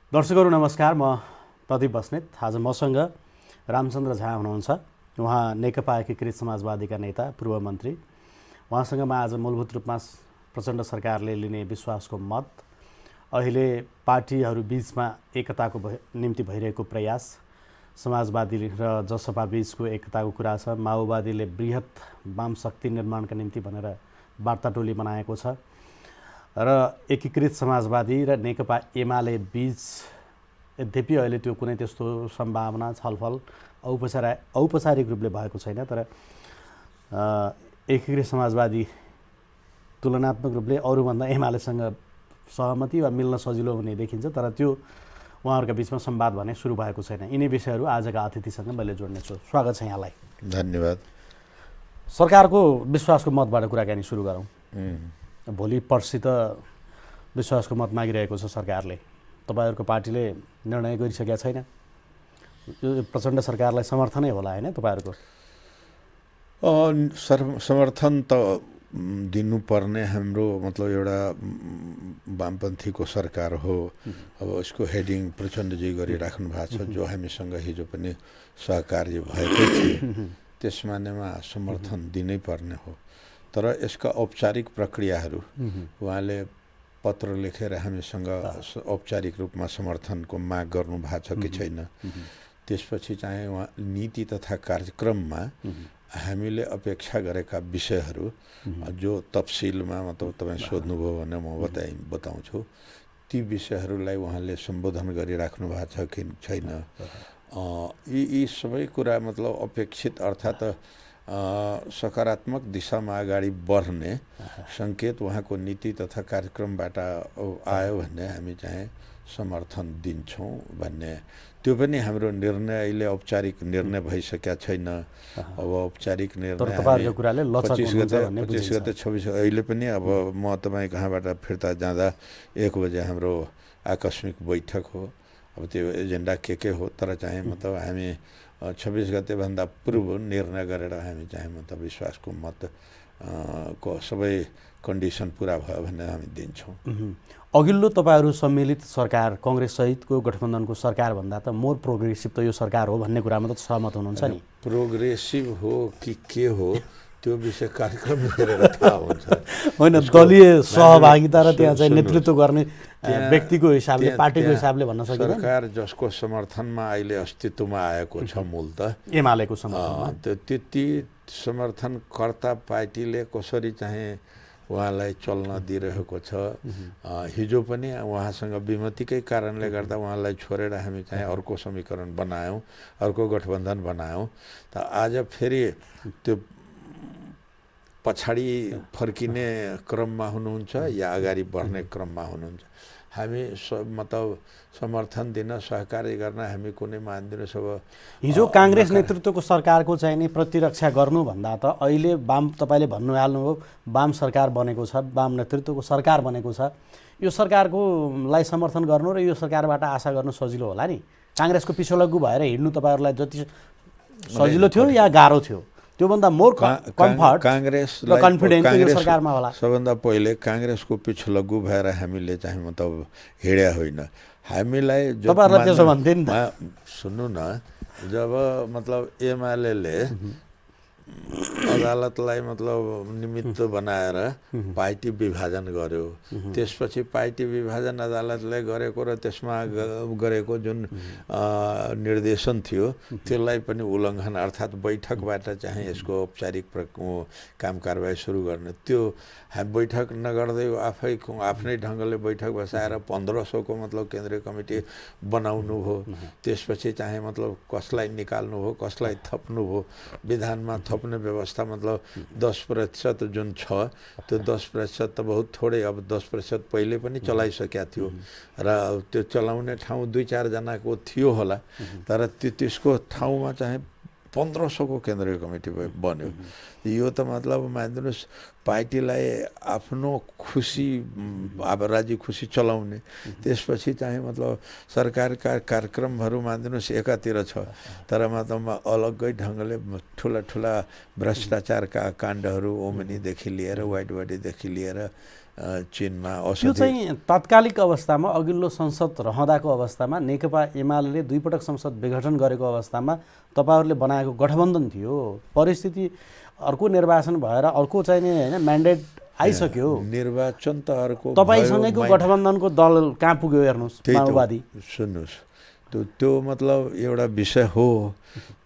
दर्शकहरू नमस्कार, म प्रदीप बस्नेत। आज मसँग रामचन्द्र झा हुनुहुन्छ। उहाँ नेकपा एकीकृत समाजवादीका नेता, पूर्व मन्त्री। उहाँसँग म आज मूलभूत रूपमा प्रचण्ड सरकारले लिने विश्वासको मत, अहिले पार्टीहरू बीचमा एकताको निम्ति भइरहेको प्रयास, समाजवादी र जसपा बीचको एकताको कुरा छ, माओवादीले बृहत वाम शक्ति निर्माणका निम्ति भनेर वार्ता टोली बनाएको छ र एकीकृत समाजवादी र नेकपा एमाले बीच यद्यपि अहिले त्यो कुनै त्यस्तो सम्भावना छलफल औपचारिक रूपले भएको छैन, तर एकीकृत समाजवादी तुलनात्मक रूपले अरूभन्दा एमालेसँग सहमति वा मिल्न सजिलो हुने देखिन्छ, तर त्यो उहाँहरूका बीचमा संवाद भने सुरु भएको छैन। यिनै विषयहरू आजका अतिथिसँग मैले जोड्नेछु। स्वागत छ यहाँलाई। धन्यवाद। सरकारको विश्वासको मतबाट कुराकानी सुरु गरौँ। भोलि पर्सि त विश्वासको मत मागिरहेको छ सरकारले। तपाईँहरूको पार्टीले निर्णय गरिसकेका छैन? यो प्रचण्ड सरकारलाई समर्थनै होला हैन तपाईँहरूको? समर्थन त दिनुपर्ने हाम्रो मतलब एउटा वामपन्थीको सरकार हो। अब यसको हेडिङ प्रचण्डजी गरिराख्नु भएको छ, जो हामीसँग हिजो पनि सहकार्य भएकै थियो। त्यस मानेमा समर्थन दिनै पर्ने हो, तर यसका औपचारिक प्रक्रियाहरू उहाँले पत्र लेखेर हामीसँग औपचारिक रूपमा समर्थनको माग गर्नु भएको छ कि छैन। त्यसपछि चाहिँ उहाँ नीति तथा कार्यक्रममा हामीले अपेक्षा गरेका विषयहरू जो तफसिलमा मतलब तपाईँ सोध्नुभयो भने म बताउँछु, ती विषयहरूलाई उहाँले सम्बोधन गरिराख्नु भएको छ कि छैन। यी सबै कुरा मतलब अपेक्षित अर्थात् सकारात्मक दिशामा अगाडि बढ्ने सङ्केत उहाँको नीति तथा कार्यक्रमबाट आयो भने हामी चाहिँ समर्थन दिन्छौँ भन्ने। त्यो पनि हाम्रो निर्णय अहिले औपचारिक निर्णय भइसकेका छैन। अब औपचारिक निर्णय 25 गते 26 अहिले पनि अब म तपाईँ कहाँबाट फिर्ता जाँदा 1 बजे हाम्रो आकस्मिक बैठक हो। अब त्यो एजेन्डा के हो, तर चाहिँ मतलब हामी 26 गतेभन्दा पूर्व निर्णय गरेर हामी चाहिँ मतलब विश्वासको मत को सबै कन्डिसन पुरा भयो भने हामी दिन्छौँ। अघिल्लो तपाईँहरू सम्मिलित सरकार कांग्रेस सहितको गठबन्धनको सरकार भन्दा त मोर प्रोग्रेसिभ त यो सरकार हो भन्ने कुरामा त सहमत हुनुहुन्छ नि? प्रोग्रेसिभ हो कि के हो त्यो विषय कार्यक्रम हेरेर थाहा हुन्छ। होइन, दलीय सहभागिता र त्यहाँ चाहिँ नेतृत्व गर्ने व्यक्तिको हिसाबले, पार्टीको हिसाबले भन्न सकिन्छ। सरकार जसको समर्थनमा अहिले अस्तित्वमा आएको छ, मूल त एमालेको समर्थनमा, त्यति समर्थनकर्ता पार्टीले कसरी चाहिँ उहाँलाई चल्न दिइरहेको छ। हिजो पनि उहाँसँग विमतिकै कारणले गर्दा उहाँलाई छोडेर हामी चाहिँ अर्को समीकरण बनायौँ, अर्को गठबन्धन बनायौँ। त आज फेरि त्यो पछाडि फर्किने क्रममा हुनुहुन्छ या अगाडि बढ्ने क्रममा हुनुहुन्छ? हामी मतलब समर्थन दिन, सहकार्य गर्न हामी कुनै मान्दैनौँ। सब हिजो कांग्रेस नेतृत्वको सरकारको चाहिँ नि प्रतिरक्षा गर्नुभन्दा त अहिले वाम, तपाईँले भन्नुहाल्नुभयो वाम सरकार बनेको छ, वाम नेतृत्वको सरकार बनेको छ, यो सरकारको लाई समर्थन गर्नु र यो सरकारबाट आशा गर्नु सजिलो होला नि? कांग्रेसको पिछोलग्गु भएर हिँड्नु तपाईँहरूलाई जति सजिलो थियो या गाह्रो थियो, त्योभन्दा मोर कम्फर्ट कांग्रेस र कन्फिडेन्स यो सरकारमा होला? सबभन्दा पहिले कांग्रेसको पिछलग्गु भएर हामीले चाहिँ मतलब हिँड्या होइन। हामीलाई तपाईँहरूलाई त्यसो भन्थे नि त। सुन्नु न, जब मतलब एमालेले अदालतलाई मतलब निमित्त बनाएर पार्टी विभाजन गर्यो, त्यसपछि पार्टी विभाजन अदालतले गरेको र त्यसमा गरेको जुन निर्देशन थियो त्यसलाई पनि उल्लङ्घन, अर्थात् बैठकबाट चाहिँ यसको औपचारिक काम कारबाही सुरु गर्ने, त्यो बैठक नगर्दै आफ्नै ढङ्गले बैठक बसाएर 1500 को मतलब केन्द्रीय कमिटी बनाउनु भयो। त्यसपछि चाहिँ मतलब कसलाई निकाल्नु भयो, कसलाई थप्नु भयो, विधानमा थप्ने व्यवस्था मतलब 10% जुन छ त्यो 10% त बहुत थोरै। अब 10% पहिले पनि चलाइसकेका थियो र त्यो चलाउने ठाउँ 2-4 जनाको थियो होला, तर त्यसको ठाउँमा चाहिँ 1500 को केन्द्रीय कमिटी बन्यो। यो त मतलब मानिदिनुहोस् पार्टीलाई आफ्नो खुसी, अब राजी खुसी चलाउने, त्यसपछि चाहिँ मतलब सरकारका कार्यक्रमहरू मानिदिनुहोस् एकातिर छ, तर मतलब अलग्गै ढङ्गले ठुला ठुला भ्रष्टाचारका काण्डहरू ओमनीदेखि लिएर वाइट बडीदेखि लिएर चीनमा त्यो औषधि चाहिँ तात्कालिक अवस्थामा अघिल्लो संसद रहँदाको अवस्थामा नेकपा एमाले 2 पटक संसद विघटन गरेको अवस्थामा तपाईहरूले बनाएको गठबन्धन थियो। परिस्थिति अर्को निर्वाचन भएर अर्को चाहिँ नि हैन म्यान्डेट आइसक्यो। निर्वाचन त अर्को तपाईसँगैको गठबन्धनको दल कहाँ पुग्यो हेर्नुहोस् माओवादी। सुन्नुहोस् त्यो मतलब एउटा विषय हो,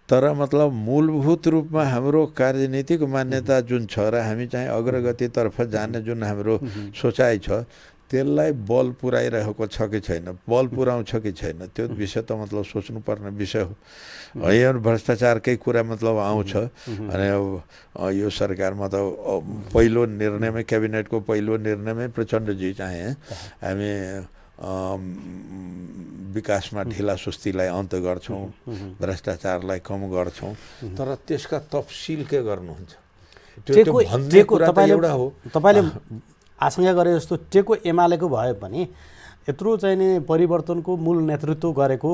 तर मतलब मूलभूत रूपमा हाम्रो कार्यनीतिक मान्यता जुन छ र हामी चाहिँ अग्रगतितर्फ जाने जुन हाम्रो सोचाइ छ त्यसलाई बल पुर्याइरहेको छ कि छैन, बल पुर्याउँछ कि छैन, त्यो विषय त मतलब सोच्नुपर्ने विषय हो। यहाँ भ्रष्टाचारकै कुरा मतलब आउँछ। अनि अब यो सरकारमा त पहिलो निर्णयमै क्याबिनेटको पहिलो निर्णयमै प्रचण्डजी चाहिँ हामी विकासमा ढिला सुस्तीलाई अन्त गर्छौँ, भ्रष्टाचारलाई कम गर्छौँ, तर त्यसका तफसिल के गर्नुहुन्छ? त्यो भन्ने कुरा त एउटा हो। तपाईले आशंका गरे जस्तो टेको एमालेको भए पनि यत्रो चाहिँ नि परिवर्तनको मूल नेतृत्व गरेको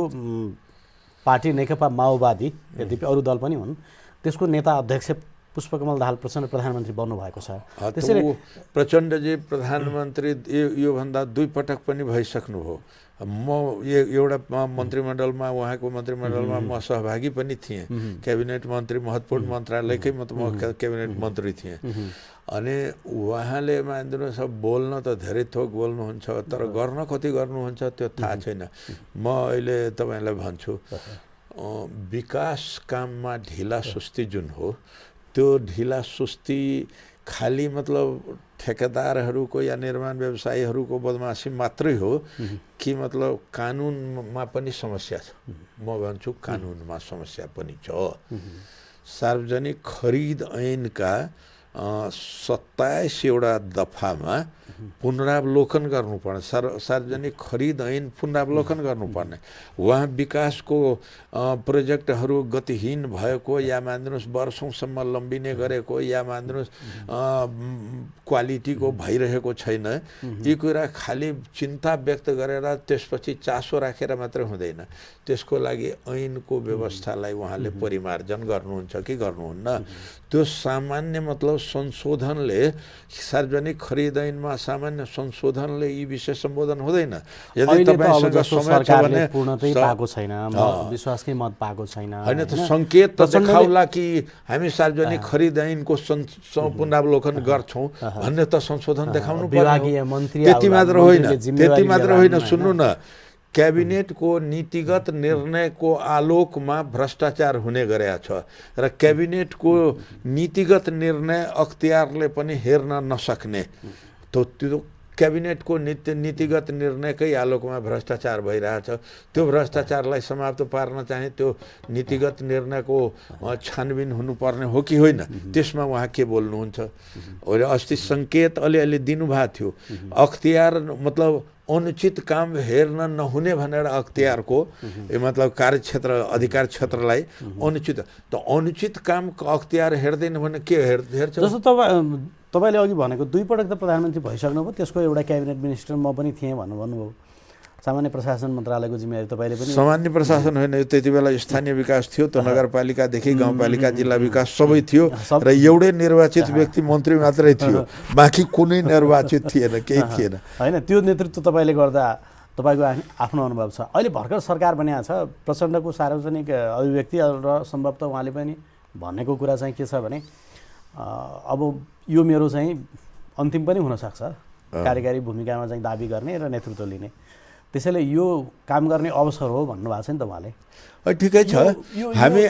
पार्टी नेकपा माओवादी, यद्यपि अरू दल पनि हुन्, त्यसको नेता अध्यक्ष पुष्पकमल दाहाल प्रचण्ड प्रधानमन्त्री बन्नु भएको छ। त्यसैले प्रचण्डजी प्रधानमन्त्री योभन्दा 2 पटक पनि भइसक्नुभयो। म एउटा मन्त्रीमण्डलमा उहाँको मन्त्रीमण्डलमा म सहभागी पनि थिएँ। क्याबिनेट मन्त्री, महत्त्वपूर्ण मन्त्रालयकै म क्याबिनेट मन्त्री थिएँ। अनि उहाँले मान्दिनुहोस् अब बोल्न त धेरै थोक बोल्नुहुन्छ, तर गर्न कति गर्नुहुन्छ त्यो थाहा छैन। म अहिले तपाईँलाई भन्छु, विकास काममा ढिला सुस्ती जुन हो त्यो ढिला सुस्ती खाली मतलब ठेकेदारहरूको या निर्माण व्यवसायीहरूको बदमासी मात्रै हो कि मतलब कानुनमा पनि समस्या छ? म भन्छु कानुनमा समस्या पनि छ। सार्वजनिक खरिद ऐनका 27वटा दफामा पुनरावलोकन गर्नुपर्ने, सार्वजनिक खरिद ऐन पुनरावलोकन गर्नुपर्ने। वहाँ विकासको प्रोजेक्टहरू गतिहीन भएको या मान्दिनुहोस् वर्षौँसम्म लम्बिने गरेको या मान्दिनुहोस् क्वालिटीको भइरहेको छैन, यी कुरा खालि चिन्ता व्यक्त गरेर त्यसपछि चासो राखेर मात्र हुँदैन। त्यसको लागि ऐनको व्यवस्थालाई उहाँले परिमार्जन गर्नुहुन्छ कि गर्नुहुन्न? त्यो सामान्य मतलब संशोधनले, सार्वजनिक खरिद ऐनमा सामान्य संशोधनले यी विषय सम्बोधन हुँदैन। यदि तपाईसँग समय छ भने पूर्णतै पाएको छैन, विश्वासकै मत पाएको छैन, हैन त संकेत त देखाउला कि हामी सार्वजनिक खरिद ऐनको पुनरावलोकन गर्छौं भन्ने त संशोधन देखाउनु पर्यो। विभागीय मन्त्री त्यति मात्र होइन, सुन्नु न, क्याबिनेटको नीतिगत निर्णयको आलोकमा भ्रष्टाचार हुने गरेको छ र क्याबिनेटको नीतिगत निर्णय अख्तियारले पनि हेर्न नसक्ने, त्यो क्याबिनेटको नीतिगत निर्णयकै आलोकमा भ्रष्टाचार भइरहेछ। त्यो भ्रष्टाचारलाई समाप्त पार्न चाहिँ त्यो नीतिगत निर्णयको छानबिन हुनुपर्ने हो कि होइन? त्यसमा उहाँ के बोल्नुहुन्छ? अस्ति सङ्केत अलिअलि दिनुभएको थियो, अख्तियार मतलब अनुचित काम हेर्न नहुने भनेर अख्तियारको मतलब कार्यक्षेत्र अधिकार क्षेत्रलाई अनुचित, त अनुचित काम अख्तियार हेर्दैन भने के हेर्छ? जस्तो तपाईँले अघि भनेको 2 पटक त प्रधानमन्त्री भइसक्नुभयो, त्यसको एउटा क्याबिनेट मिनिस्टर म पनि थिएँ भन्नुभयो। सामान्य प्रशासन मन्त्रालयको जिम्मेवारी तपाईँले पनि? सामान्य प्रशासन होइन, यो त्यति बेला स्थानीय विकास थियो, त नगरपालिकादेखि गाउँपालिका जिल्ला विकास सबै थियो र एउटै निर्वाचित व्यक्ति मन्त्री मात्रै थियो, बाँकी कुनै निर्वाचित थिएन, केही थिएन। होइन, त्यो नेतृत्व तपाईँले गर्दा तपाईँको आफ्नो अनुभव छ। अहिले भर्खर सरकार बनिएको छ, प्रचण्डको सार्वजनिक अभिव्यक्ति र सम्भवतः उहाँले पनि भनेको कुरा चाहिँ के छ भने अब यो मेरो चाहिँ अन्तिम पनि हुनसक्छ, कार्यकारी भूमिकामा चाहिँ दाबी गर्ने र नेतृत्व लिने, त्यसैले यो काम गर्ने अवसर हो भन्नुभएको छ नि त उहाँले। ठिकै छ, हामी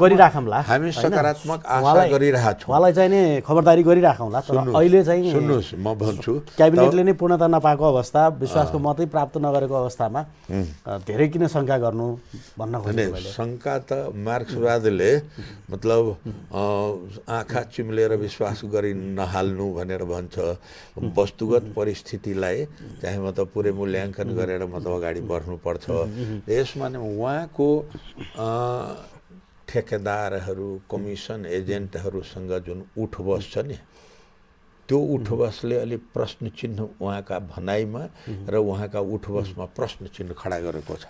गरिराखौँला, हामी सकारात्मक आशा गरिरहेछौँ, उहाँलाई चाहिँ नि खबरदारी गरिराखौँला। तर अहिले चाहिँ सुन्नुहोस्, म भन्छु क्याबिनेटले नै पूर्णता नपाएको अवस्था, विश्वासको मतै प्राप्त नगरेको अवस्थामा धेरै किन शङ्का गर्नु भन्न खोजेको? शङ्का त मार्क्सवादले मतलब आँखा चिम्लेर विश्वास गरि नहाल्नु भनेर भन्छ। वस्तुगत परिस्थितिलाई चाहिँ मतलब पुरै मूल्याङ्कन गरेर मतलब अगाडि बढ्नुपर्छ। यसमा उहाँको ठेकेदारहरू, कमिसन एजेन्टहरूसँग जुन उठबस छ नि, त्यो उठबसले अलि प्रश्न चिन्ह उहाँका भनाइमा र उहाँका उठबसमा प्रश्न चिन्ह खडा गरेको छ।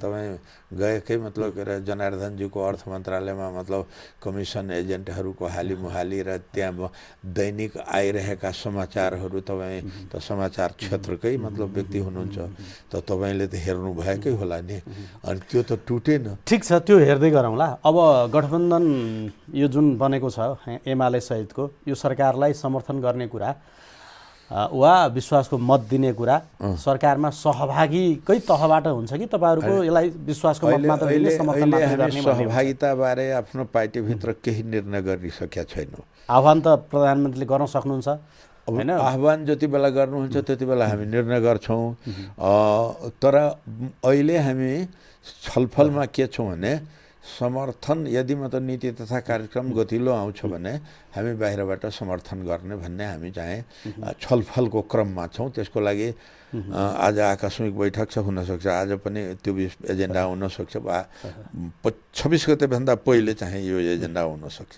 तपाईँ गएकै मतलब के अरे जनार्दनजीको अर्थ मन्त्रालयमा मतलब कमिसन एजेन्टहरूको हालीमुहाली र त्यहाँ दैनिक आइरहेका समाचारहरू तपाईँ त समाचार क्षेत्रकै मतलब व्यक्ति हुनुहुन्छ त तपाईँले त हेर्नु भएकै होला नि, अनि त्यो त टुटेन। ठिक छ, त्यो हेर्दै गरौँला। अब गठबन्धन यो जुन बनेको छ एमाले सहितको, यो सरकारलाई समर्थन गर्ने कुरा वा विश्वासको मत दिने कुरा सरकारमा सहभागीकै तहबाट हुन्छ कि तपाईँहरूको यसलाई विश्वासको मत मात्र दिने, समर्थन मात्र गर्ने? सहभागिताबारे आफ्नो पार्टीभित्र केही निर्णय गरिसकेका छैनौँ। आह्वान त प्रधानमन्त्रीले गर्न सक्नुहुन्छ हैन? आह्वान जति बेला गर्नुहुन्छ त्यति बेला हामी निर्णय गर्छौँ। तर अहिले हामी छलफलमा के छौँ भने समर्थन यदि मतलब नीति तथा कार्यक्रम गतिलो आउँछ भने हामी बाहिरबाट समर्थन गर्ने भन्ने हामी चाहिँ छलफलको क्रममा छौँ। त्यसको लागि आज आकस्मिक बैठक छ, हुनसक्छ आज पनि त्यो एजेन्डा हुनसक्छ, वा 26 गतेभन्दा पहिले चाहिँ यो एजेन्डा हुनसक्छ।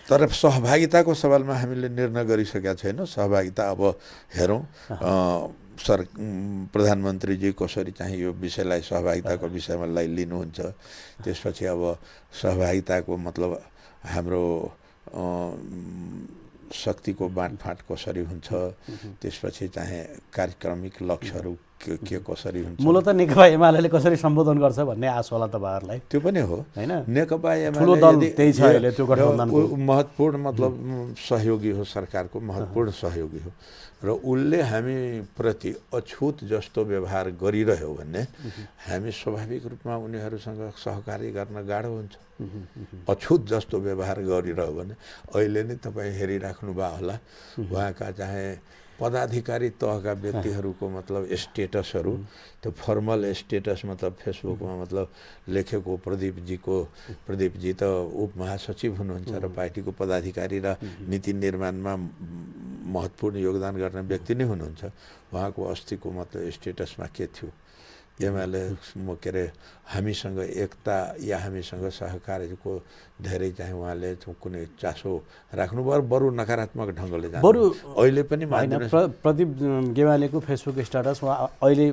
तर सहभागिताको सवालमा हामीले निर्णय गरिसकेका छैनौँ। सहभागिता अब हेरौँ प्रधानमन्त्रीजी कसरी चाहिँ यो विषयलाई सहभागिताको विषयमा लिनुहुन्छ। त्यसपछि अब सहभागिताको मतलब हाम्रो शक्तिको बाँडफाँड कसरी हुन्छ, त्यसपछि चाहिँ कार्यक्रमिक लक्ष्यहरू के कसरी हुन्छ। मूलत नेकपा एमाले कसरी सम्बोधन गर्छ भन्ने आश होला तपाईँहरूलाई? त्यो पनि हो हैन? नेकपा ठुलो दल त्यही छ अहिले, त्यो गठबन्धनको महत्त्वपूर्ण मतलब सहयोगी हो, सरकारको महत्त्वपूर्ण सहयोगी हो र उसले हामी प्रति अछुत जस्तो व्यवहार गरिरह्यो भने हामी स्वाभाविक रूपमा उनीहरूसँग सहकार्य गर्न गाह्रो हुन्छ। अछुत जस्तो व्यवहार गरिरह्यो भने अहिले नै तपाईँ हेरिराख्नु भयो होला, उहाँका चाहे पदाधिकारी तहका व्यक्तिहरूको मतलब स्टेटसहरू, त्यो फर्मल स्टेटस मतलब फेसबुकमा मतलब लेखेको प्रदीपजी त उपमहासचिव हुनुहुन्छ र पार्टीको पदाधिकारी र नीति निर्माणमा महत्त्वपूर्ण योगदान गर्ने व्यक्ति नै हुनुहुन्छ। उहाँको अस्तिको मतलब स्टेटसमा के थियो, एमाले के अरे हामीसँग एकता या हामीसँग सहकार्यको धेरै चाहिँ उहाँले कुनै चासो राख्नुभयो, बरु नकारात्मक ढङ्गले जानु। बरु अहिले पनि प्रदीप गेवालीको फेसबुक स्ट्याटस वा अहिले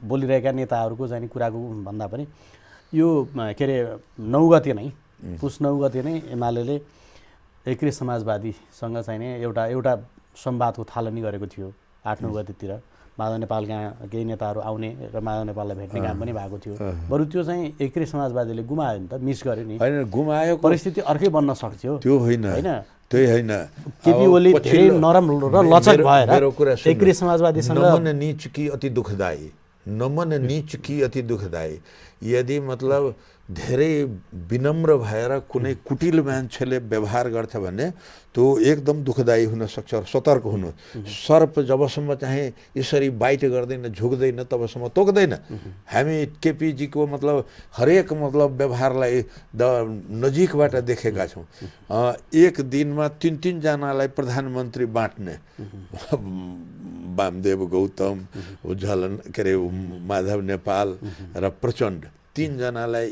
बोलिरहेका नेताहरूको चाहिँ कुराको भन्दा पनि यो के अरे 9 गते नै पुस 9 गते नै एमाले एकीकृत समाजवादीसँग चाहिँ एउटा संवादको थालनी गरेको थियो। 8-9 गतेतिर माधव नेपालका केही नेताहरू आउने र माधव नेपाललाई भेट्ने काम पनि भएको थियो। बरु त्यो चाहिँ एकीकृत समाजवादीले गुमायो नि त, मिस गर्यो नि। हैन, गुमायो, परिस्थिति अर्कै बन्न सक्थ्यो। त्यो होइन, त्यही होइन। केपी ओली धेरै नरम र लचक भएर एकीकृत समाजवादीसँग नमन नीच की अति दुखदायी, नमन नीच की अति दुखदायी। यदि मतलब धेरै विनम्र भएर कुनै कुटिल मान्छेले व्यवहार गर्छ भने त्यो एकदम दुःखदायी हुनसक्छ। सतर्क हुनु। सर्प जबसम्म चाहिँ यसरी बाइट गर्दैन, झुक्दैन, तबसम्म तोक्दैन। हामी केपीजीको मतलब हरेक मतलब व्यवहारलाई नजिकबाट देखेका छौँ। एक दिनमा 3 जनालाई प्रधानमन्त्री बाँट्ने, वामदेव गौतम, झलन के अरे माधव नेपाल र प्रचण्ड, 3 जनालाई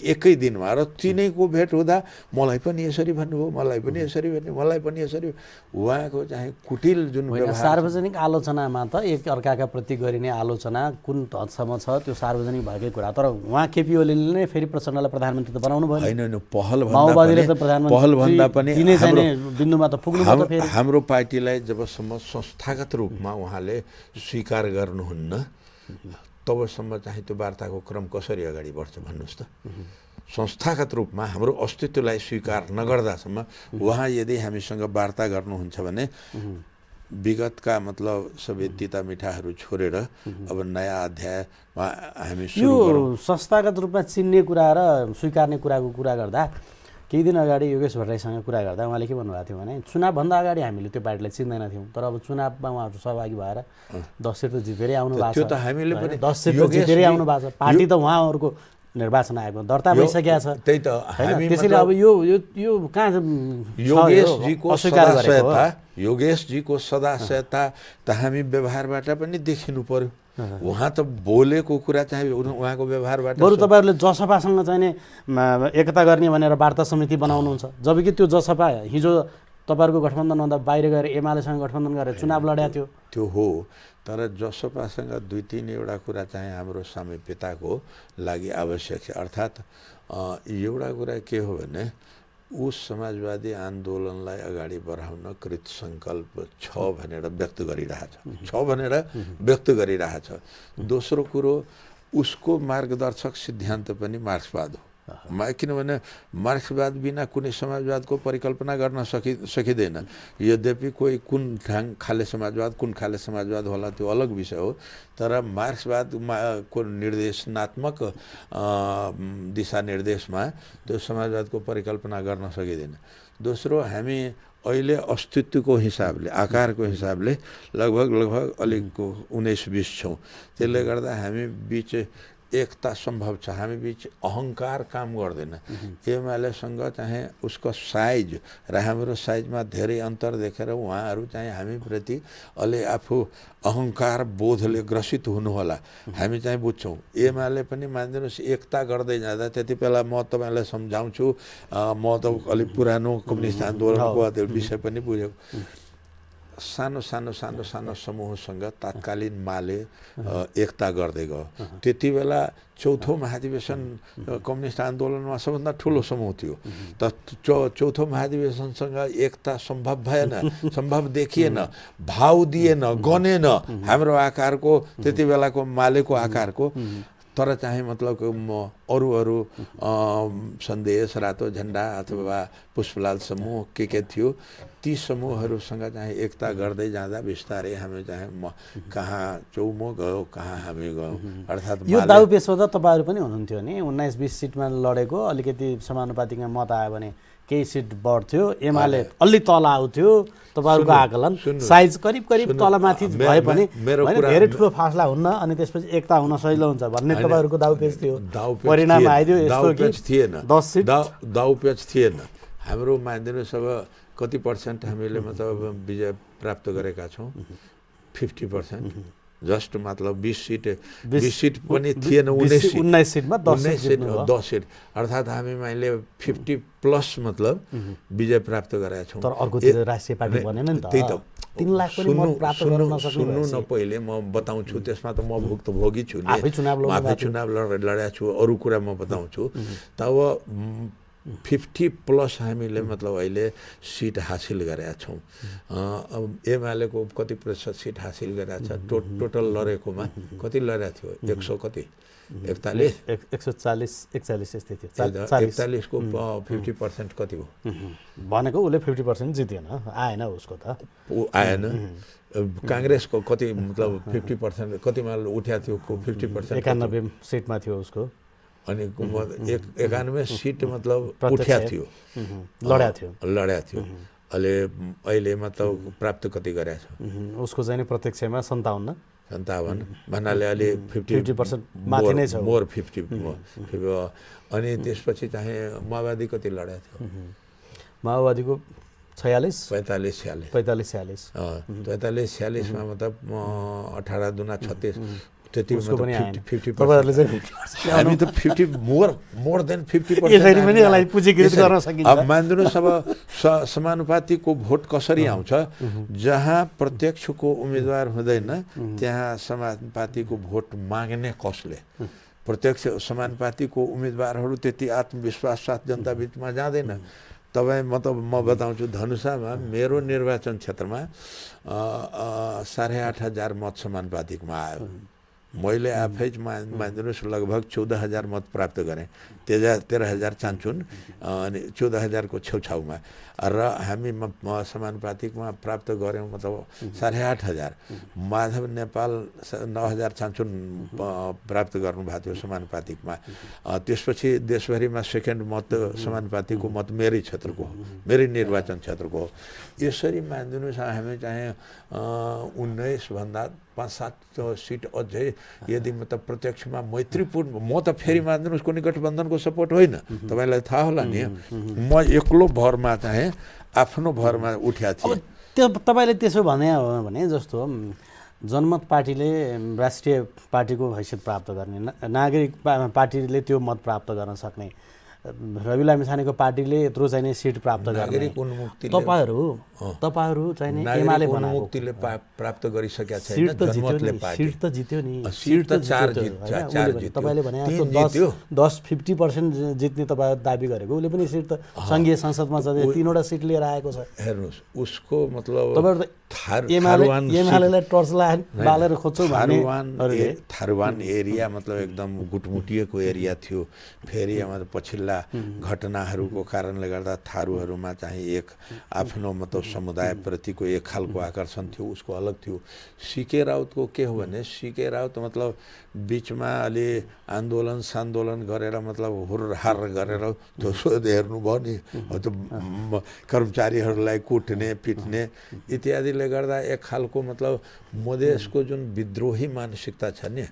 एकै दिनमा र तिनैको भेट हुँदा मलाई पनि यसरी भन्नुभयो, मलाई पनि यसरी भन्ने, मलाई पनि यसरी। उहाँको चाहिँ कुटिल जुन सार्वजनिक आलोचनामा त एक अर्काका प्रति गरिने आलोचना कुन हदसम्म छ त्यो सार्वजनिक भएकै कुरा। तर उहाँ केपी ओलीले नै फेरि प्रचण्डलाई प्रधानमन्त्री त बनाउनु भयो। होइन, पहल भन्दा पनि बिन्दुमा त पुग्नु भयो। फेरि हाम्रो पार्टीलाई जबसम्म संस्थागत रूपमा उहाँले स्वीकार गर्नुहुन्न तबसम्म चाहिँ त्यो वार्ताको क्रम कसरी अगाडि बढ्छ भन्नुहोस् त। संस्थागत रूपमा हाम्रो अस्तित्वलाई स्वीकार नगर्दासम्म उहाँ यदि हामीसँग वार्ता गर्नुहुन्छ भने विगतका मतलब सबै तिता मिठाहरू छोडेर अब नयाँ अध्यायमा हामी यो संस्थागत रूपमा चिन्ने कुरा र स्वीकार्ने कुराको कुरा गर्दा केही दिन अगाडि योगेश भट्टराईसँग कुरा गर्दा उहाँले के भन्नुभएको थियो भने चुनावभन्दा अगाडि हामीले त्यो पार्टीलाई चिन्दैन थियौँ, तर अब चुनावमा उहाँहरू सहभागी भएर 10 सीट त जितेरै आउनु भएको छ। त्यो त हामीले पनि 10 सीट जितेरै आउनु भएको छ। पार्टी त उहाँहरूको निर्वाचन आयोगमा दर्ता भइसकेको छ। त्यही त हामी त्यसैले अब यो कहाँ योगेशजीको सदाशयता त हामी व्यवहारबाट पनि देखिनु पर्यो। उहाँ त बोलेको कुरा चाहिँ उहाँको व्यवहारबाट। बरु तपाईँहरूले जसपासँग चाहिँ एकता गर्ने भनेर वार्ता समिति बनाउनुहुन्छ, जबकि त्यो जसपा हिजो तपाईँहरूको गठबन्धनभन्दा बाहिर गएर एमालेसँग गठबन्धन गरेर चुनाव लड्या थियो। त्यो हो, तर जसपासँग 2-3 कुरा चाहिँ हाम्रो सामिप्यताको लागि आवश्यक छ। अर्थात् एउटा कुरा के हो भने उस समाजवादी आन्दोलनलाई अगाडि बढाउन कृत सङ्कल्प छ भनेर व्यक्त गरिरहेछ। दोस्रो कुरो उसको मार्गदर्शक सिद्धान्त पनि मार्क्सवाद हो। किनभने मार्क्सवाद बिना कुनै समाजवादको परिकल्पना गर्न सकिँदैन। यद्यपि कोही कुन खाले समाजवाद होला त्यो अलग विषय हो, तर मार्क्सवादको निर्देशनात्मक दिशानिर्देशमा त्यो समाजवादको परिकल्पना गर्न सकिँदैन। दोस्रो, हामी अहिले अस्तित्वको हिसाबले आकारको हिसाबले लगभग अलिकको 19-20 छौँ। त्यसले गर्दा हामी बिच एकता सम्भव छ, हामी बिच अहङ्कार काम गर्दैन। एमालेसँग चाहिँ उसको साइज र हाम्रो साइजमा धेरै अन्तर देखेर उहाँहरू चाहिँ हामीप्रति अलि आफू अहङ्कार बोधले ग्रसित हुनुहोला, हामी चाहिँ बुझ्छौँ। एमाले पनि मानिदिनुहोस् एकता गर्दै जाँदा त्यति बेला म तपाईँलाई सम्झाउँछु, म त अलिक पुरानो कम्युनिस्ट आन्दोलनको त्यो विषय पनि बुझेको। सानो समूहसँग तात्कालीन माले एकता गर्दै गयो। त्यति बेला चौथो महाधिवेशन कम्युनिस्ट आन्दोलनमा सबभन्दा ठुलो समूह थियो। त चौथो महाधिवेशनसँग एकता सम्भव भएन, सम्भव देखिएन, भाव दिएन, गनेन हाम्रो आकारको, त्यति बेलाको मालेको आकारको। तर चाहिँ मतलब अरू सन्देश, रातो झन्डा अथवा पुष्पलाल समूह के थियो, ती समूहहरूसँग चाहिँ एकता गर्दै जाँदा बिस्तारै हामी चाहिँ कहाँ चौमो गयो, कहाँ हामी गयौँ। अर्थात् यो दाउपेचमा त तपाईँहरू पनि हुनुहुन्थ्यो नि। 19-20 सिटमा लडेको, अलिकति समानुपातिकमा मत आयो भने केही सिट बढ्थ्यो, एमाले अलि तल आउँथ्यो। तपाईँहरूको आकलन साइज करिब तलमाथि भए पनि धेरै ठुलो फासला हुन्न, अनि त्यसपछि एकता हुन सजिलो हुन्छ भन्ने तपाईँहरूको दाउपेच थियो। परिणाम आइदियो यस्तो कि 10 सिट दाउपेच थिएन। हाम्रो मानिदिनुहोस् अब कति पर्सेन्ट हामीले मतलब विजय प्राप्त गरेका छौँ? 50%। जस्ट मतलब 20 सिट पनि थिएन। 19 सिटमा 10 सिट अर्थात् हामी मैले 50+ मतलब विजय प्राप्त गरेका छौँ। तर अर्को राष्ट्रिय पार्टी बनेन नि त। त्यही त 3 लाख पनि मत प्राप्त गर्न नसक्नु। सुन्नु न, पहिले म बताउँछु, त्यसमा त म भुक्तभोगी छु नि, आफै चुनाव लडेका छु, अरू कुरा म बताउँछु। तब 50+ हामीले मतलब अहिले सिट हासिल गरेका छौँ। एमालेको कति प्रतिशत सिट हासिल गरेका छ? टोटल लडेकोमा कति लडेको थियो? 100 कति? 140-41 यस्तै थियो। 41 को 50% कति हो भनेको? उसले 50% जितेन, आएन उसको त आएन। काङ्ग्रेसको कति मतलब 50% कतिमा उठ्या थियो? 50% 91 सिटमा थियो उसको। अनि 91 सिट मतलब उठ्या थियो, लड्या थियो। अहिले मतलब प्राप्त कति गरेको छ उसको चाहिँ प्रत्यक्षमा 57 भन्नाले अलि 50% माथि नै छ, मोर 50। अनि त्यसपछि चाहिँ माओवादी कति लडेको थियो? माओवादीको 45-46 45-46 मा मतलब 18 दुना 36 त्यति मतलब 50%। हामी त 50 मोर देन 50%। अब मानिदिनुहोस्, अब समानुपातिको भोट कसरी आउँछ? जहाँ प्रत्यक्षको उम्मेदवार हुँदैन त्यहाँ समानुपातिको भोट माग्ने कसले? प्रत्यक्ष समानुपातिको उम्मेदवारहरू त्यति आत्मविश्वास साथ जनता बिचमा जाँदैन। तपाईँ म बताउँछु, धनुषामा मेरो निर्वाचन क्षेत्रमा 8,500 मत समानुपातिकमा आयो। मैले आफै मानिदिनुहोस् लगभग 14,000 मत प्राप्त गरेँ। 13,000 चान्चुन अनि 14,000 को छेउछाउमा, र हामी समानुपातिकमा प्राप्त गऱ्यौँ मतलब 8,500। माधव नेपाल 9,000 चान्चुन प्राप्त गर्नुभएको थियो समानुपातिकमा। त्यसपछि देशभरिमा सेकेन्ड मत समानुपातिकको मत मेरै क्षेत्रको हो, मेरै निर्वाचन क्षेत्रको हो। यसरी मानिदिनुहोस् हामी चाहिँ 19 भन्दा 5-7 सिट अझै यदि मतलब प्रत्यक्षमा मैत्रीपूर्ण, म त फेरि मानिदिनुहोस् कुनै गठबन्धनको सपोर्ट होइन, तपाईँलाई थाहा होला नि। म एक्लो भरमा चाहिँ आफ्नो भरमा उठ्या थिएँ। त्यो तपाईँले त्यसो भने हो भने जस्तो जनमत पार्टीले राष्ट्रिय पार्टीको हैसियत प्राप्त गर्ने, नागरिक पार्टीले त्यो मत प्राप्त गर्न सक्ने, रवि लामिछानेको पार्टीले यत्रो चाहिने सिट प्राप्त गर्ने नागरिक उन्मुक्तिले तपाईहरु चाहिने एमाले बनाएको उन्मुक्तिले प्राप्त गरिसकेका छैन सिट त जनमतले पार्टी सिट त जित्यो नि सिट त 4 जित्यो तपाईले भने जस्तो 10-50% जित्ने तपाईहरु दाबी गरेको उले पनि सिट त संघीय संसदमा चाहिँ 3वटा सिट लिएर आएको छ हेर्नुस् उसको मतलब तपाईहरु एमालेलाई टर्च बालेर खोज्छौ भन्ने थारुवान एरिया मतलब एकदम गुटमुटिएको एरिया थियो फेरि हाम्रो पछिल्ला घटनाहरूको कारणले गर्दा थारूहरूमा चाहिँ एक आफ्नो मतलब समुदायप्रतिको एक खालको आकर्षण थियो उसको अलग थियो सीके राउतको के हो भने सीके राउत मतलब बीचमा अलि आन्दोलन गरेर मतलब हुरहार गरेर त्यो हेर्नुभयो नि त्यो कर्मचारीहरूलाई कुट्ने पिट्ने इत्यादिले गर्दा एक खालको मतलब मधेसको जुन विद्रोही मानसिकता छ नि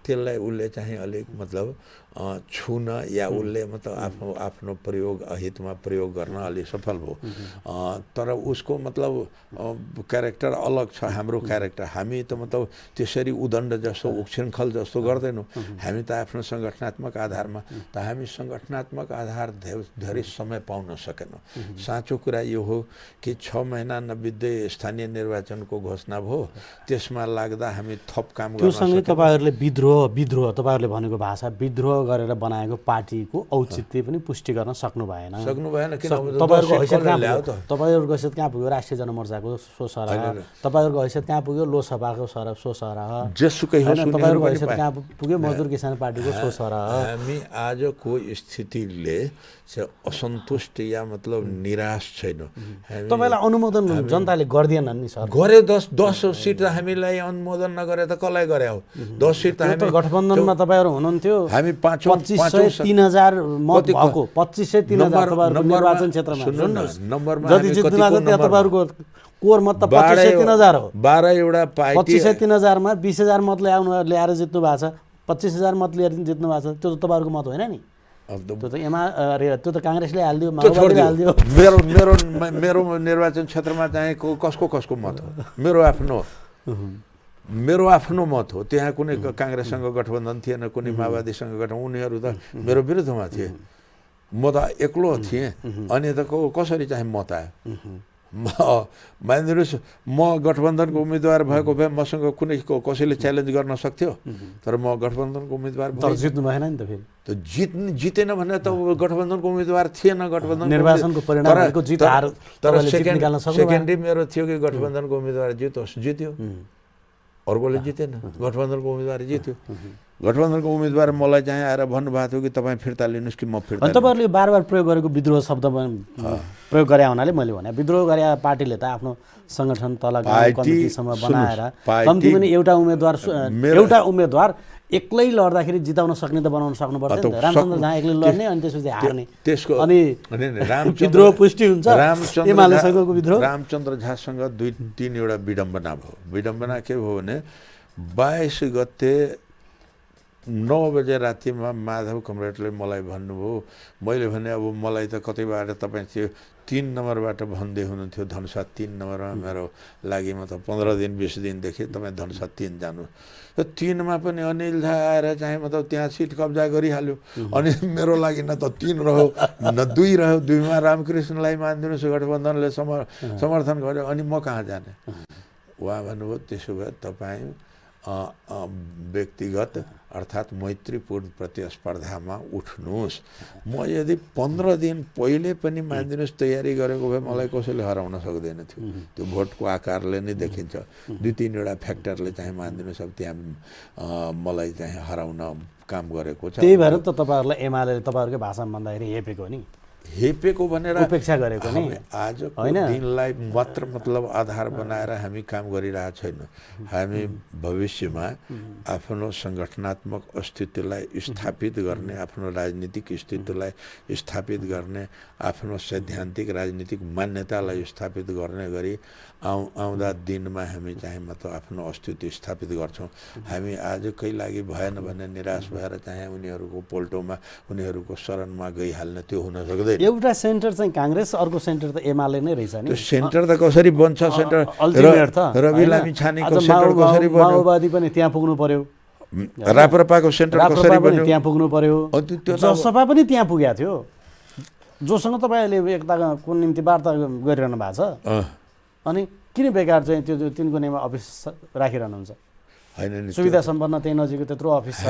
त्यसलाई उसले चाहिँ अलिक मतलब छुन या उसले मतलब आफ्नो प्रयोग अहितमा प्रयोग गर्न अलि सफल भयो तर उसको मतलब क्यारेक्टर अलग छ हाम्रो क्यारेक्टर हामी त मतलब त्यसरी उदण्ड जस्तो उच्छृङ्खल जस्तो गर्दैनौँ हामी त आफ्नो सङ्गठनात्मक आधारमा त हामी सङ्गठनात्मक आधार धेरै समय पाउन सकेनौँ साँचो कुरा यो हो कि 6 महिना नबित्दै स्थानीय निर्वाचनको घोषणा भयो त्यसमा लाग्दा हामी थप काम गर्न त्योसँगै तपाईहरुले विद्रोह तपाईहरुले भनेको भाषा विद्रोह गरेर बनाएको पार्टीको औचित्य पनि पुष्टि गर्न सक्नु भएन किन तपाईहरुको हैसियत कहाँ पुग्यो राष्ट्रिय जनमोर्चाको सोसरह तपाईहरुको हैसियत कहाँ पुग्यो लोकसभाको सोसरह जेसुकै होस् तपाईहरुको हैसियत कहाँ पुग्यो मजदुर किसान पार्टीको सोसरह हामी आजको स्थितिले असन्तुष्ट या मतलब निराश छैन तपाईलाई अनुमोदन जनताले गर्दिएनन् नि सर गरे 10 सिट त हामीलाई अनुमोदन नगरे त कसलाई गरे हो 10 सिट त हामी गठबन्धनमा तपाईहरु हुनुहुन्थ्यो हामी 2500-3000 मत भएको 2500-3000 तपाईहरुको निर्वाचन क्षेत्रमा नम्बरमा जति जित्नु भएको त्यहाँ तपाईहरुको कोर मत त 2500-3000 हो 12 एउटा पार्टी 2500-3000 मा 20000 मत ल्याएर जित्नु भएको छ 25000 मत लिएर जित्नु भएको छ त्यो त तपाईहरुको मत होइन नि त्यो त कांग्रेसले हाल्दियो माओवादीले हाल्दियो मेरो निर्वाचन क्षेत्रमा चाहिँ कसको मत हो मेरो आफ्नो मत हो त्यहाँ कुनै कांग्रेससँग गठबन्धन थिएन कुनै माओवादीसँग गठबन्धन उनीहरू त मेरो विरुद्धमा थिए म त एक्लो थिएँ अनि त कसरी चाहिँ मत आयो मानिदिनुहोस् म गठबन्धनको उम्मेदवार भएको भए मसँग कुनै कसैले च्यालेन्ज गर्न सक्थ्यो तर म गठबन्धनको उम्मेदवार जित्नु भएन नि त फेरि त जितेन भने त गठबन्धनको उम्मेदवार थिएन गठबन्धन निर्वाचनको परिणामको जित हार तर सेकेन्डरी मेरो थियो कि गठबन्धनको उम्मेदवार जित्यो अर्कोले जितेन गठबन्धनको उम्मेदवार जित्यो गठबन्धनको उम्मेदवार मलाई चाहिँ आएर भन्नुभएको थियो कि तपाईँ फिर्ता लिनुहोस् कि म फिर्ता तपाईहरुले बार प्रयोग गरेको विद्रोह शब्द प्रयोग गरे हुनाले मैले भने विद्रोह गरे पार्टीले त आफ्नो संगठन तल कमिटीसम्म बनाएर कम्ती पनि एउटा उम्मेदवार एक्लै लड्दाखेरि जिताउन सक्ने त बनाउन सक्नुपर्छ नि त रामचन्द्र झा एक्लै लड्ने अनि त्यसपछि हार्ने त्यसको अनि विद्रोह पुष्टि हुन्छ एमालेसँगको विद्रोह रामचन्द्र झासँग 2-3 एउटा विडम्बना भयो विडम्बना के भयो भने 22 गते 9 बजे रातिमा माधव कमरेडले मलाई भन्नुभयो मैले भने अब मलाई त कतैबाट तपाईँ त्यो 3 नम्बरबाट भन्दै हुनुहुन्थ्यो धनुषा 3 नम्बरमा मेरो लागि म त 15 दिन 20 दिनदेखि तपाईँ धनुषा 3 जानु र 3 मा पनि अनिल झा आएर चाहिँ मतलब त्यहाँ सिट कब्जा गरिहाल्यो अनि मेरो लागि न त 3 रह्यो न 2 रह्यो 2 मा रामकृष्णलाई मानिदिनुहोस् गठबन्धनले समर्थन गर्यो अनि म कहाँ जाने उहाँ भन्नुभयो त्यसो भए तपाईँ व्यक्तिगत अर्थात् मैत्रीपूर्ण प्रतिस्पर्धामा उठ्नुहोस् म यदि 15 दिन पहिले पनि मानिदिनुहोस् तयारी गरेको भए मलाई कसैले हराउन सक्दैन थियो त्यो भोटको आकारले नै देखिन्छ 2-3 वटा फ्याक्टरले चाहिँ मानिदिनुहोस् अब त्यहाँ मलाई चाहिँ हराउन काम गरेको छ त्यही भएर त तपाईहरुलाई एमाले तपाईहरुकै भाषामा भन्दाखेरि हेपेको नि हेपेको भनेर अपेक्षा गरेको नि आजको दिनलाई मात्र मतलब आधार बनाएर हामी काम गरिरहेका छैनौँ हामी भविष्यमा आफ्नो संगठनात्मक अस्तित्वलाई स्थापित गर्ने आफ्नो राजनीतिक अस्तित्वलाई स्थापित गर्ने आफ्नो सैद्धान्तिक राजनीतिक मान्यतालाई स्थापित गर्ने गरी आउँदा दिनमा हामी चाहिँ मतलब आफ्नो अस्तित्व स्थापित गर्छौँ हामी आजकै लागि भएन भने निराश भएर चाहिँ उनीहरूको पोल्टोमा उनीहरूको शरणमा गइहाल्ने त्यो हुन सक्दैन एउटा सेन्टर चाहिँ कांग्रेस अर्को सेन्टर त एमाले नै रहेछ नि त्यो सेन्टर त कसरी बन्छ सेन्टर रवि लामिछानेको सेन्टर कसरी बन्यो माओवादी पनि त्यहाँ पुग्नु पर्यो राप्रपाको सेन्टर कसरी बन्यो त्यहाँ पुग्नु पर्यो जसपा पनि त्यहाँ पुगेको थियो जोसँग तपाईँले एकताको निम्ति वार्ता गरिरहनु भएको छ अनि किन बेकार चाहिँ त्यो तिनको नाममा अफिस राखिरहनुहुन्छ? होइन नि, सुविधा सम्पन्न त्यही नजिकै त्यत्रो अफिस छ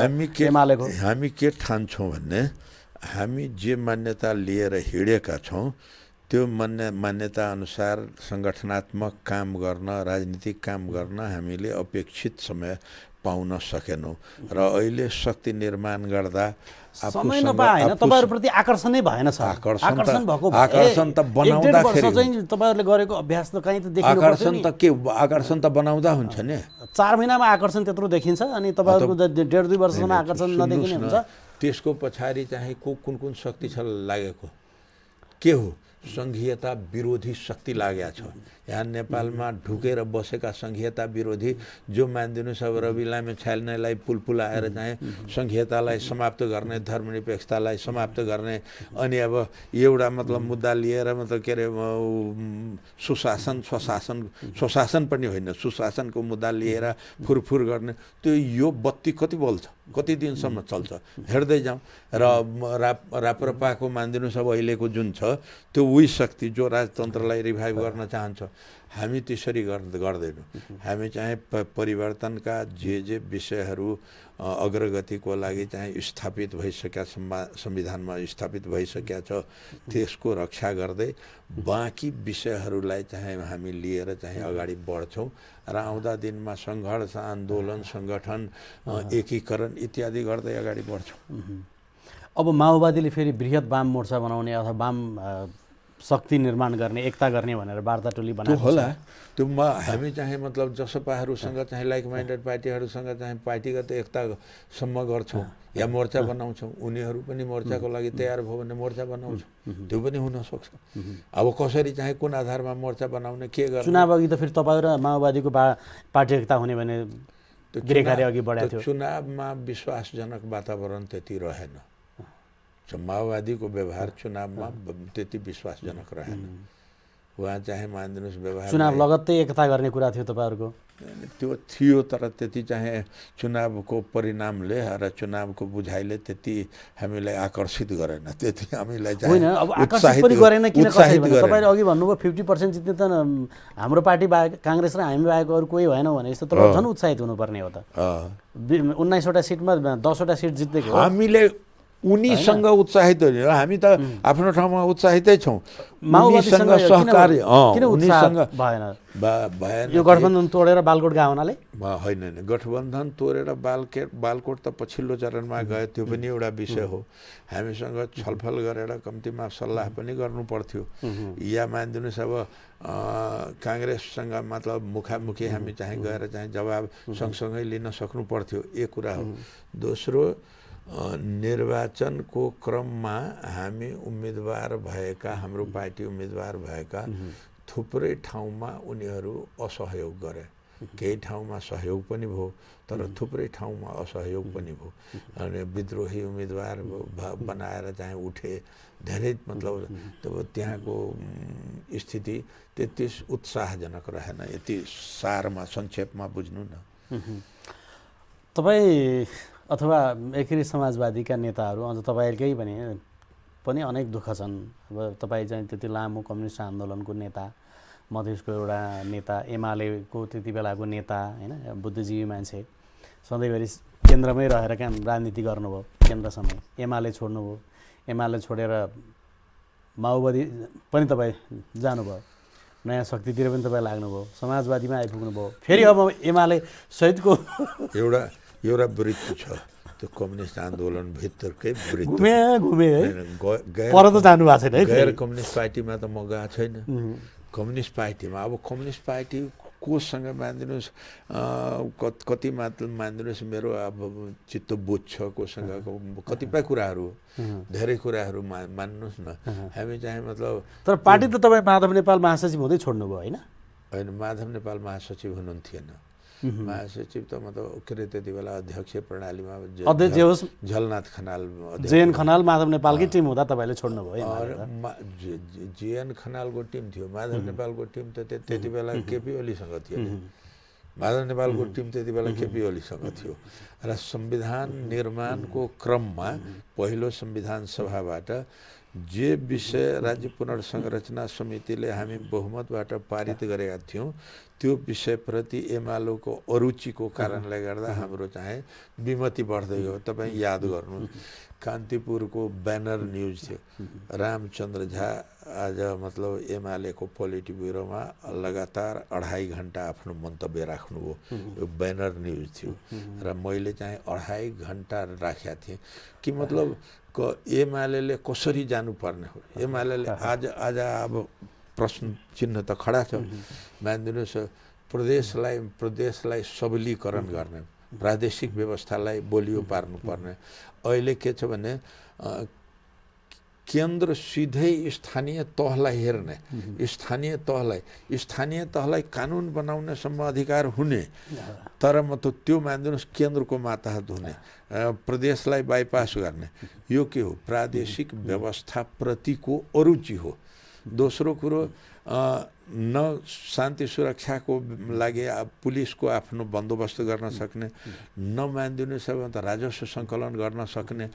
एमालेको। हामी के ठान्छौँ भन्ने, हामी जे मान्यता लिएर हिँडेका छौँ त्यो मान्यता अनुसार सङ्गठनात्मक काम गर्न, राजनीतिक काम गर्न हामीले अपेक्षित समय पाउन सकेनौँ र अहिले शक्ति निर्माण गर्दा समय नपाए होइन, तपाईँहरूप्रति आकर्षण नै भएन छ। आकर्षण भएको आकर्षण त बनाउँदाखेरि चाहिँ तपाईँहरूले गरेको अभ्यास त कहीँ त देखिनु आकर्षण त के आकर्षण त बनाउँदा हुन्छ नि। 4 महिनामा आकर्षण त्यत्रो देखिन्छ अनि तपाईँहरूको 1.5-2 वर्षसम्म आकर्षण नदेखिने हुन्छ। त्यसको पछाडि चाहिँ कुन कुन शक्ति छ लागेको के हो? सङ्घीयता विरोधी शक्ति लागेको छ। यहाँ नेपालमा ढुकेर बसेका सङ्घीयता विरोधी जो मानिदिनुहोस् अब रवि लामे छाल्नेलाई पुल आएर चाहिँ सङ्घीयतालाई समाप्त गर्ने, धर्मनिरपेक्षतालाई समाप्त गर्ने अनि अब एउटा मतलब मुद्दा लिएर मतलब के अरे स्वशासन पनि होइन, सुशासनको मुद्दा लिएर फुरफुर गर्ने, त्यो यो बत्ती कति बल्छ, कति दिनसम्म चल्छ हेर्दै जाउँ। र राप्रपाको मानिदिनुहोस् अब अहिलेको जुन छ त्यो उही शक्ति जो राजतन्त्रलाई रिभाइभ गर्न चाहन्छ, हामी त्यसरी गर्दैनौँ। हामी चाहिँ परिवर्तनका जे विषयहरू अग्रगतिको लागि चाहिँ स्थापित भइसकेका संविधानमा स्थापित भइसकेका छ त्यसको रक्षा गर्दै बाँकी विषयहरूलाई चाहिँ हामी लिएर चाहिँ अगाडि बढ्छौँ र आउँदा दिनमा सङ्घर्ष, आन्दोलन, सङ्गठन, एकीकरण इत्यादि गर्दै अगाडि बढ्छौँ। अब माओवादीले फेरि बृहत वाम मोर्चा बनाउने अथवा वाम शक्ति निर्माण गर्ने, एकता गर्ने भनेर वार्ता टोली बनाएको होला। त्यो हामी चाहिँ मतलब जसपाहरूसँग चाहिँ लाइक माइन्डेड पार्टीहरूसँग चाहिँ पार्टीगत एकतासम्म गर्छौँ या मोर्चा बनाउँछौँ। उनीहरू पनि मोर्चाको लागि तयार भयो भने मोर्चा बनाउँछौँ, त्यो पनि हुनसक्छ। अब कसरी चाहिँ कुन आधारमा मोर्चा बनाउने, के गर्ने? चुनाव अघि त फेरि तपाईँ र माओवादीको पार्टी एकता हुने भने गिरेखाले अघि बढाएको थियो। चुनावमा विश्वासजनक वातावरण त्यति रहेन। माओवादीको व्यवहार चुनावमा त्यति विश्वासजनक रहेन। उहाँ चाहिँ मानिदिनुहोस् व्यवहार चुनाव लगत्तै एकता गर्ने कुरा थियो तपाईँहरूको, त्यो थियो तर त्यति चाहिँ चुनावको परिणामले र चुनावको बुझाइले त्यति हामीलाई आकर्षित गरेन, त्यति हामीलाई चाहिँ होइन। अब आकर्षित पनि गरेन किन? कसरी भने तपाईँले अघि भन्नुभयो 50% जित्ने त हाम्रो पार्टी बाहेक काङ्ग्रेस र हामी बाहेक अरू कोही भएन भने जस्तो, तर झन् उत्साहित हुनुपर्ने हो त। 19वटा सिटमा 10वटा सिट जितेको हामीले उनीसँग उत्साहित होइन, हामी त आफ्नो ठाउँमा उत्साहितै छौँ। माओवादीसँग सहकारी उनीसँग भएन। यो गठबन्धन तोडेर बालकोट गयो हुनाले होइन, गठबन्धन तोडेर बालकोट त पछिल्लो चरणमा गयो, त्यो पनि एउटा विषय हो। हामीसँग छलफल गरेर कम्तीमा सल्लाह पनि गर्नु पर्थ्यो या मानिदिनुहोस् अब काङ्ग्रेससँग मतलब मुखामुखी हामी चाहिँ गएर चाहिँ जवाब सँगसँगै लिन सक्नु पर्थ्यो, एक कुरा हो। दोस्रो, निर्वाचनको क्रममा हामी उम्मेदवार भएका, हाम्रो पार्टी उम्मेदवार भएका थुप्रै ठाउँमा उनीहरू असहयोग गरे। केही ठाउँमा सहयोग पनि भयो तर थुप्रै ठाउँमा असहयोग पनि भयो अनि विद्रोही उम्मेदवार बनाएर चाहिँ उठे। धेरै मतलब त्यहाँको स्थिति त्यति उत्साहजनक रहेन। यति सारमा संक्षेपमा बुझ्नु न। तपाईँ अथवा एकीकृत समाजवादीका नेताहरू अझ तपाईँहरूकै पनि अनेक दुःख छन्। अब तपाईँ चाहिँ त्यति लामो कम्युनिस्ट आन्दोलनको नेता, मधेसको एउटा नेता, एमालेको त्यति बेलाको नेता होइन, बुद्धिजीवी मान्छे, सधैँभरि केन्द्रमै रहेर काम राजनीति गर्नुभयो, केन्द्रसम्म एमाले छोड्नुभयो। एमाले छोडेर माओवादी पनि तपाईँ जानुभयो, नयाँ शक्तितिर पनि तपाईँ लाग्नुभयो, समाजवादीमा आइपुग्नुभयो। फेरि अब एमाले सहितको एउटा वृत्ति छ, त्यो कम्युनिस्ट आन्दोलन भित्रकै वृत्ति। घुमे है, पर त जानु भएको छैन है। गैर कम्युनिस्ट पार्टीमा त म गएको छैन। कम्युनिस्ट पार्टीमा अब कम्युनिस्ट पार्टी कोसँग मानिदिनुहोस्, कति मात्र मानिदिनुहोस् मेरो अब चित्त बुझ्छ, कोसँग कतिपय कुराहरू, धेरै कुराहरू मान्नुहोस् न। हामी चाहिँ मतलब तर पार्टी त तपाईँ माधव नेपाल महासचिव हुँदै छोड्नुभयो होइन? होइन, माधव नेपाल महासचिव हुनुहुन्थेन। महासचिव त मतलब के अरे त्यति बेला अध्यक्ष प्रणालीमा अध्यक्ष होस् झलनाथ खनाल, जेएन खनाल, माधव नेपालकै टिम हुँदा तपाईँले छोड्नुभयो। जेएन खनालको टिम थियो, माधव नेपालको टिम त त्यति बेला केपी ओलीसँग थियो। माधव नेपालको टिम त्यति बेला केपी ओलीसँग थियो र संविधान निर्माणको क्रममा पहिलो संविधान सभाबाट जे विषय राज्य पुनर्संरचना समितिले हामी बहुमतबाट पारित गरेका थियौँ त्यो विषयप्रति एमालेको अरुचिको कारणले गर्दा हाम्रो चाहिँ विमति बढ्दै गयो। तपाईँ याद गर्नु, कान्तिपुरको ब्यानर न्युज थियो, रामचन्द्र झा आज मतलब एमालेको पोलिट ब्युरोमा लगातार 2.5 घण्टा आफ्नो मन्तव्य राख्नुभयो। यो ब्यानर न्युज थियो र मैले चाहिँ 2.5 घण्टा राखेका थिएँ कि मतलब एमाले कसरी जानुपर्ने हो। एमाले आज अब प्रश्न चिन्ह त खडा छ। मानिदिनुहोस्, प्रदेशलाई सबलीकरण गर्ने, प्रादेशिक व्यवस्थालाई बलियो पार्नुपर्ने। अहिले के छ भने केन्द्र सिधै स्थानीय तहलाई हेर्ने, स्थानीय तहलाई कानुन बनाउनेसम्म अधिकार हुने, तर मतलब त्यो मानिदिनुहोस् केन्द्रको मातहत हुने, प्रदेशलाई बाइपास गर्ने। यो के हो? प्रादेशिक व्यवस्थाप्रतिको अरुचि हो। दोस्रो कुरो, न शान्ति सुरक्षाको लागि पुलिसको आफ्नो बन्दोबस्त गर्न सक्ने, न मानिदिनुहोस् अब त राजस्व सङ्कलन गर्न सक्ने,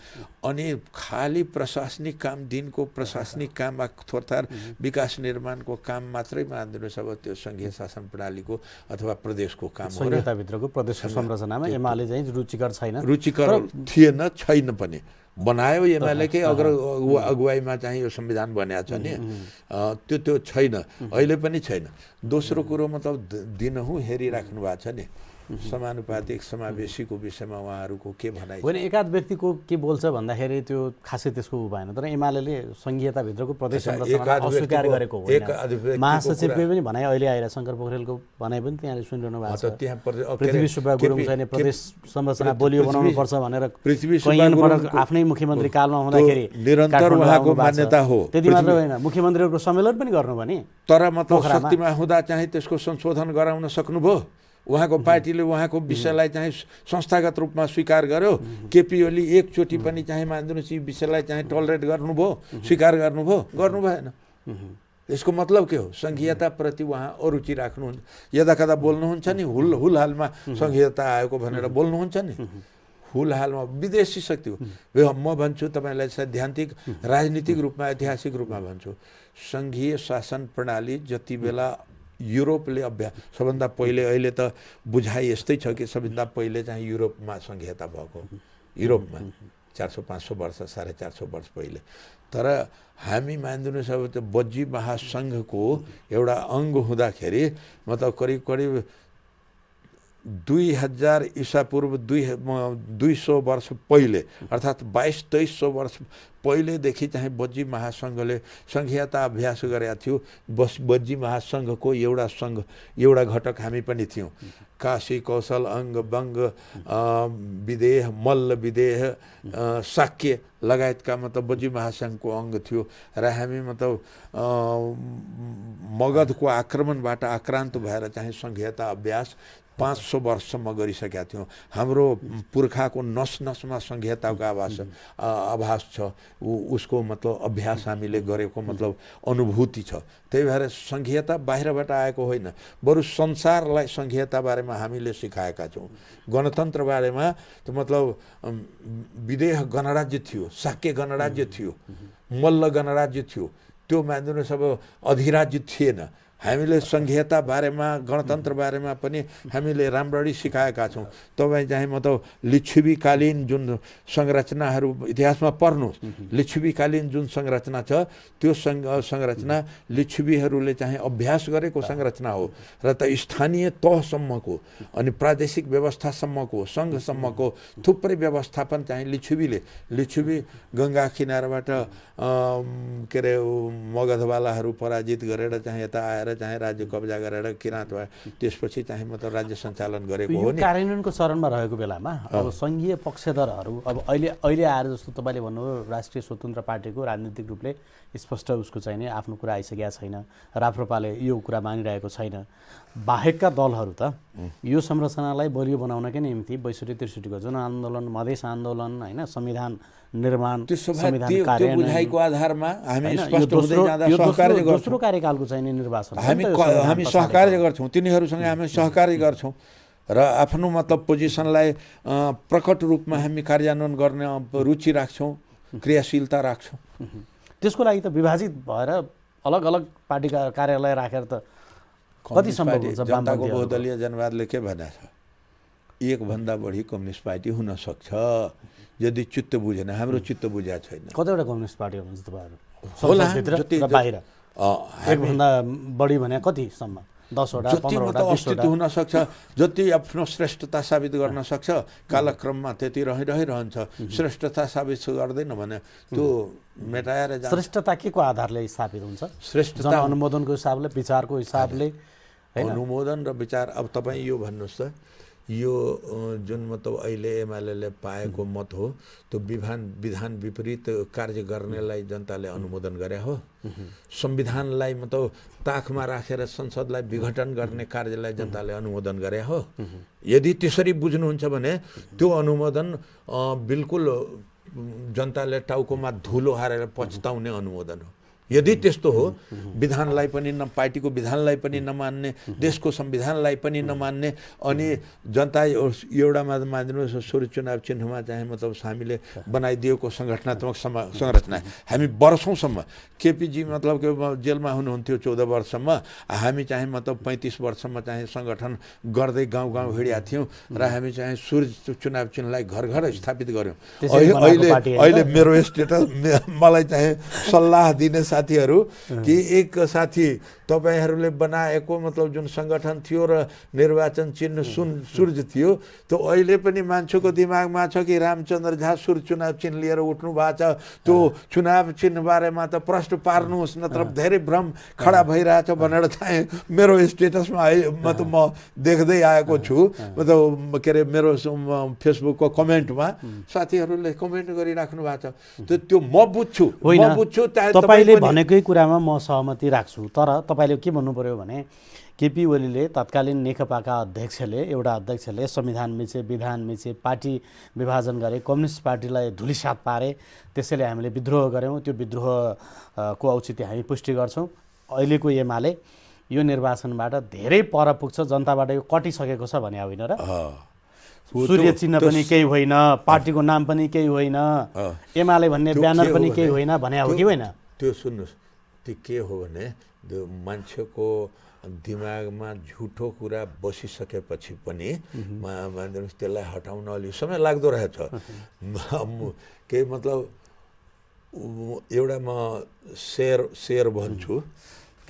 अनि खाली प्रशासनिक काम, दिनको प्रशासनिक काम थोरथार विकास निर्माणको काम मात्रै मानिदिनुहोस् अब त्यो सङ्घीय शासन प्रणालीको अथवा प्रदेशको काम हो। संहिताभित्रको प्रदेशको संरचनामा एमाले चाहिँ रुचिकर छैन, रुचिकर थिएन, छैन पनि। बनायो एमालेकै अगुवाईमा चाहिँ यो संविधान बनेको छ नि, त्यो छैन, अहिले पनि छैन। दोस्रो कुरो मतलब दिनहुँ हेरिराख्नु भएको छ नि, समानुपातिक समावेशीको विषयमा उहाँहरूको के भनाइ? होइन, एकाध व्यक्तिको के बोल्छ भन्दाखेरि त्यो खासै त्यसको भएन, तर एमाले संघीयताभित्रको प्रदेश संरचना अस्वीकार गरेको होइन। महासचिवले पनि भनाइ अहिले आएर शङ्कर पोखरेलको भनाइ पनि त्यहाँले सुनिरहनु भएको छ। त्यहाँ पृथ्वी सुब्बा गुरुङ चाहिँ प्रदेश संरचना बलियो बनाउनु पर्छ भनेर कैयन पटक आफ्नै मुख्यमन्त्री कालमा हुँदाखेरि निरन्तर उहाँको मान्यता हो। त्यति मात्र होइन, मुख्यमन्त्रीहरूको सम्मेलन पनि गर्नुभयो नि, तर मतलब शक्तिमा हुँदा चाहिँ त्यसको संशोधन गराउन सक्नुभयो। उहाँको पार्टीले उहाँको विषयलाई चाहिँ संस्थागत रूपमा स्वीकार गर्यो। केपी ओली एकचोटि पनि चाहिँ मानिदिनुहोस् यी विषयलाई चाहिँ टलरेट गर्नुभयो, स्वीकार गर्नुभयो? गर्नु भएन। यसको मतलब के हो? संघीयताप्रति उहाँ अरुचि राख्नुहुन्छ। यदाकदा बोल्नुहुन्छ नि, हुलहालमा संघीयता आएको भनेर बोल्नुहुन्छ नि, हुलहालमा विदेशी शक्ति हो। म भन्छु तपाईँलाई सैद्धान्तिक राजनीतिक रूपमा ऐतिहासिक रूपमा भन्छु, सङ्घीय शासन प्रणाली जति बेला युरोपले सबभन्दा पहिले, अहिले त बुझाइ यस्तै छ कि सबभन्दा पहिले चाहिँ युरोपमा संघीयता भएको, युरोपमा 400-500 वर्ष 450 वर्ष पहिले। तर हामी मानिदिनुहोस् अब त्यो बज्जी महासङ्घको एउटा अङ्ग हुँदाखेरि मतलब करिब 2000 ईसापूर्व 200 वर्ष पहिले, अर्थात् 2200-2300 वर्ष पहिलेदेखि चाहिँ बज्जी महासङ्घले सङ्घीयता अभ्यास गरेका थियो। बज्जी महासङ्घको एउटा घटक हामी पनि थियौँ। काशी कौशल अङ्ग बङ्ग विदेह, मल्ल विदेह, शाक्य लगायतका मतलब बज्जी महासङ्घको अङ्ग थियो र हामी मतलब मगधको आक्रमणबाट आक्रान्त भएर चाहिँ सङ्घीयता अभ्यास 500 वर्षसम्म गरिसकेका थियौँ। हाम्रो पुर्खाको नसमा संघीयताको आभास छ, उसको मतलब अभ्यास हामीले गरेको मतलब अनुभूति छ। त्यही भएर संघीयता बाहिरबाट आएको होइन, बरु संसारलाई संघीयता बारेमा हामीले सिकाएका छौँ। गणतन्त्र बारेमा त मतलब विदेह गणराज्य थियो, शाक्य गणराज्य थियो, मल्ल गणराज्य थियो, त्यो मान्दिनुहोस् अब अधिराज्य थिएन। हामीले संघीयता बारेमा, गणतन्त्र बारेमा पनि हामीले राम्ररी सिकाएका छौँ। तपाईँ चाहिँ मतलब लिच्छवीकालीन जुन संरचनाहरू इतिहासमा पढ्नुहोस्, लिच्छवीकालीन जुन संरचना छ त्यो संरचना लिच्छवीहरूले चाहिँ अभ्यास गरेको संरचना हो र त स्थानीय तहसम्मको अनि प्रादेशिक व्यवस्थासम्मको सङ्घसम्मको थुप्रै व्यवस्थापन चाहिँ लिच्छवी गङ्गा किनारबाट के अरे मगधवालाहरू पराजित गरेर चाहिँ यता आएर चाहिँ राज्य कब्जा गरेर किराँत भयो, त्यसपछि चाहिँ मतलब राज्य सञ्चालन गरेको हो नि। कार्यान्वयनको चरणमा रहेको बेलामा अब सङ्घीय पक्षधरहरू अब अहिले आएर जस्तो तपाईँले भन्नुभयो राष्ट्रिय स्वतन्त्र पार्टीको राजनीतिक रूपले स्पष्ट उसको चाहिँ नि आफ्नो कुरा आइसकेका छैन, राप्रपाले यो कुरा मानिरहेको छैन। बाहेकका दलहरू त यो संरचनालाई बलियो बनाउनकै निम्ति 62-63 जुन आन्दोलन, मधेस आन्दोलन होइन, संविधान निर्माण, संविधान कार्यान्वयन बुझाइको आधारमा हामी स्पष्ट हुँदै जाँदा सहकार्य गर्छौँ। दोस्रो कार्यकालको चाहिँ निर्वाचन हामी सहकार्य गर्छौँ, तिनीहरूसँग हामी सहकार्य गर्छौँ। र आफ्नो मतलब पोजिसनलाई प्रकट रूपमा हामी कार्यान्वयन गर्ने रुचि राख्छौँ, क्रियाशीलता राख्छौँ। त्यसको लागि त विभाजित भएर अलग अलग पार्टी कार्यालय राखेर त कति सम्भव हुन्छ? जनताको बहुदलीय जनवादले के भनेको छ? एकभन्दा बढी कम्युनिस्ट पार्टी हुन सक्छ यदि चित्त बुझेन। हाम्रो चित्त बुझेको छैन। कतिवटा कम्युनिस्ट पार्टी हुनुहुन्छ तपाईँहरू? होला, जति बाहिर एकभन्दा बढी भने कतिसम्म? 10 वटा, 15 वटा, 20 वटा अस्तित्व हुन सक्छ। जति आफ्नो श्रेष्ठता साबित गर्न सक्छ कालक्रममा त्यति रहिरहन्छ। श्रेष्ठता साबित गर्दैन भने त्यो मेटाएर जान्छ। श्रेष्ठता के को आधारले स्थापित हुन्छ? श्रेष्ठता जनअनुमोदनको हिसाबले, विचारको हिसाबले? अनुमोदन र विचार। अब तपाईँ यो भन्नुहोस् त, यो जुन मतलब अहिले एमाले पाएको मत हो त्यो विधान विपरीत कार्य गर्नेलाई जनताले अनुमोदन गरे हो। संविधानलाई मतलब ताखमा राखेर संसदलाई विघटन गर्ने कार्यलाई जनताले अनुमोदन गरे हो। यदि त्यसरी बुझ्नुहुन्छ भने त्यो अनुमोदन बिल्कुल जनताले टाउकोमा धुलो हारेर पछताउने अनुमोदन हो। यदि त्यस्तो हो, विधानलाई पनि पार्टीको विधानलाई पनि नमान्ने, देशको संविधानलाई पनि नमान्ने, अनि जनता एउटा मानिदिनुहोस् सूर्य चुनाव चिन्हमा चाहिँ मतलब हामीले बनाइदिएको सङ्गठनात्मक संरचना हामी वर्षौँसम्म, केपीजी मतलब के जेलमा हुनुहुन्थ्यो 14 वर्षसम्म, हामी चाहिँ मतलब 35 वर्षसम्म चाहिँ सङ्गठन गर्दै गाउँ गाउँ हिँडेका थियौँ र हामी चाहिँ सूर्य चुनाव चिन्हलाई घर घर स्थापित गऱ्यौँ। अहिले मेरो स्टेटस मलाई चाहिँ सल्लाह दिने साथीहरू कि एक साथी तपाईहरूले बनाएको मतलब जुन सङ्गठन थियो र निर्वाचन चिन्ह सूर्य थियो त्यो अहिले पनि मान्छेको दिमागमा छ कि रामचन्द्र झा सूर्य चुनाव चिन्ह लिएर उठ्नु भएको छ, त्यो चुनाव चिन्ह बारेमा त प्रश्न पार्नुहोस् नत्र धेरै भ्रम खडा भइरहेछ भनेर चाहिँ मेरो स्टेटसमा मतलब म देख्दै आएको छु। मतलब के अरे मेरो फेसबुकको कमेन्टमा साथीहरूले कमेन्ट गरिराख्नु भएको छ। त्यो म बुझ्छु तपाईँले भनेकै कुरामा म सहमति राख्छु। तर तपाईँले के भन्नु पर्यो भने केपी ओलीले तत्कालीन नेकपाका अध्यक्षले संविधान मिचे, विधान मिचे, पार्टी विभाजन गरे, कम्युनिस्ट पार्टीलाई धुलिसात पारे, त्यसैले हामीले विद्रोह गऱ्यौँ। त्यो विद्रोहको औचित्य हामी पुष्टि गर्छौँ। अहिलेको एमाले यो निर्वाचनबाट धेरै पर पुग्छ, जनताबाट यो कटिसकेको छ भने होइन र? सूर्य चिन्ह पनि केही होइन, पार्टीको नाम पनि केही होइन, एमाले भन्ने ब्यानर पनि केही होइन भने हो कि होइन? त्यो सुन्नुहोस्, त्यो के हो भने मान्छेको दिमागमा झुटो कुरा बसिसकेपछि पनि मानिदिनुहोस् त्यसलाई हटाउन अलि समय लाग्दो रहेछ। के मतलब एउटा म शेर भन्छु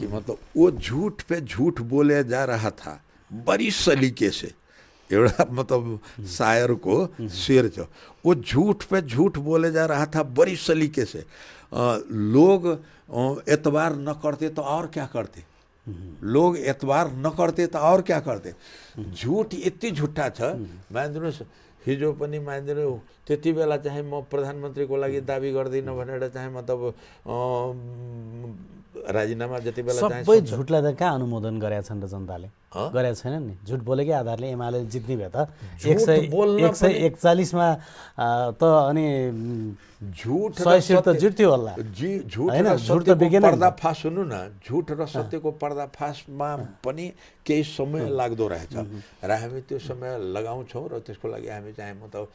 कि मतलब वो झूठ पे झूठ बोले जा रहा था बड़ी सलीके से। एउटा मतलब शायर को शेर छ, वो झूठ पे झूठ बोले जा रहा था बड़ी सलीके से। लोग एतबार न करते तो और क्या करते, लोग एतबार न करते तो और क्या करते। झूठ यति झुट्टा छ मानिदिनुहोस्। हिजो पनि मानिदिनु त्यति बेला चाहिँ म प्रधानमन्त्रीको लागि दाबी गर्दिनँ भनेर चाहिँ मतलब राजीनामा जति बेला चाहिँ सबै झुटलाई त कहाँ अनुमोदन गरेका छन् र जनताले? गरेका छैनन् नि। झुट बोलेकै आधारले एमाले जित्ने भए त 141 मा त अनि झुट 100 त जित्थ्यो होला। झुट र सत्यको पर्दाफास हुनु न, झुट र सत्यको पर्दाफासमा पनि केही समय लाग्दो रहेछ र हामी त्यो समय लगाउँछौँ र त्यसको लागि हामी चाहिँ मतलब